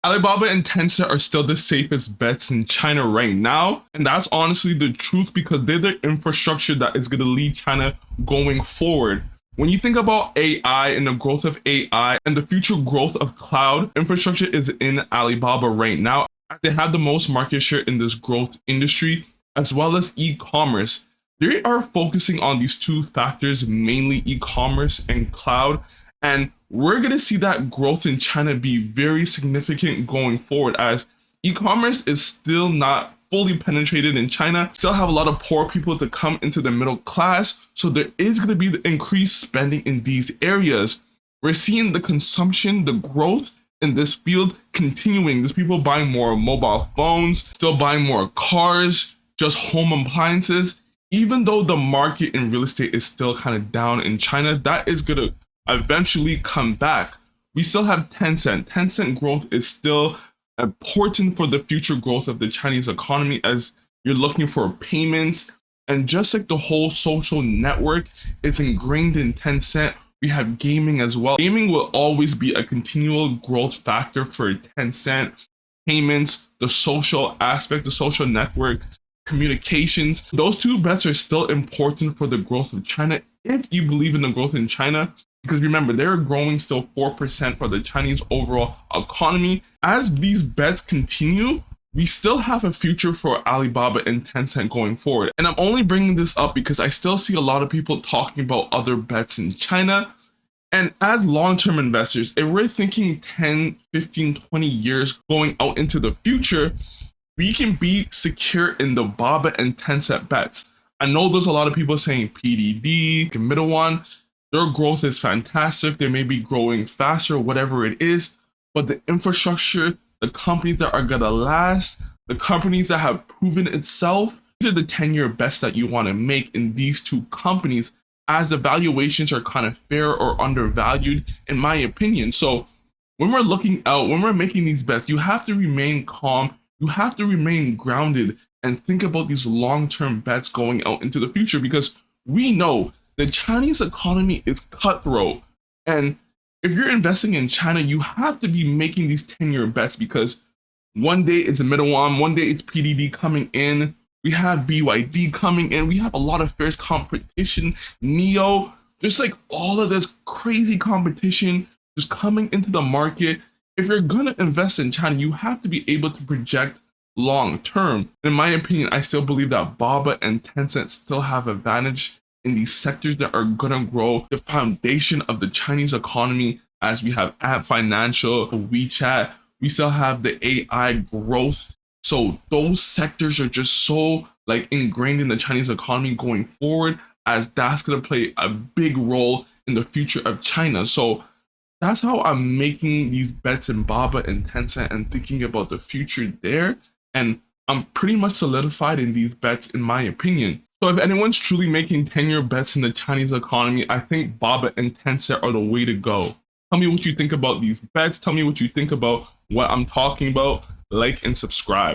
Alibaba and Tencent are still the safest bets in China right now. And that's honestly the truth because they're the infrastructure that is going to lead China going forward. When you think about AI and the growth of AI and the future growth of cloud, infrastructure is in Alibaba right now. They have the most market share in this growth industry, as well as e-commerce. They are focusing on these two factors, mainly e-commerce and cloud. And we're going to see that growth in China be very significant going forward as e-commerce is still not fully penetrated in China, still have a lot of poor people to come into the middle class. So there is going to be the increased spending in these areas. We're seeing the consumption, the growth in this field continuing. There's people buying more mobile phones, still buying more cars, just home appliances. Even though the market in real estate is still kind of down in China, that is going to eventually come back. We still have Tencent. Tencent growth is still important for the future growth of the Chinese economy as you're looking for payments. And just like the whole social network is ingrained in Tencent, we have gaming as well. Gaming will always be a continual growth factor for Tencent. Payments, the social aspect, the social network, communications. Those two bets are still important for the growth of China if you believe in the growth in China. Because remember, they're growing still 4% for the Chinese overall economy. As these bets continue, we still have a future for Alibaba and Tencent going forward. And I'm only bringing this up because I still see a lot of people talking about other bets in China. And as long-term investors, if we're thinking 10, 15, 20 years going out into the future, we can be secure in the Baba and Tencent bets. I know there's a lot of people saying PDD, the middle one. Their growth is fantastic. They may be growing faster, whatever it is, but the infrastructure, the companies that are gonna last, the companies that have proven itself, these are the 10-year bets that you want to make in these two companies as the valuations are kind of fair or undervalued, in my opinion. So when we're looking out, when we're making these bets, you have to remain calm, you have to remain grounded and think about these long-term bets going out into the future because we know the Chinese economy is cutthroat. And if you're investing in China, you have to be making these 10-year bets because one day it's a middle one day it's PDD coming in. We have BYD coming in. We have a lot of fierce competition. NEO, just like all of this crazy competition just coming into the market. If you're going to invest in China, you have to be able to project long term. In my opinion, I still believe that Baba and Tencent still have advantage in these sectors that are gonna grow the foundation of the Chinese economy as we have Ant Financial, WeChat, we still have the AI growth. So those sectors are just so like ingrained in the Chinese economy going forward as that's gonna play a big role in the future of China. So that's how I'm making these bets in Baba and Tencent and thinking about the future there. And I'm pretty much solidified in these bets in my opinion. So if anyone's truly making 10-year bets in the Chinese economy, I think Baba and Tencent are the way to go. Tell me what you think about these bets. Tell me what you think about what I'm talking about. Like and subscribe.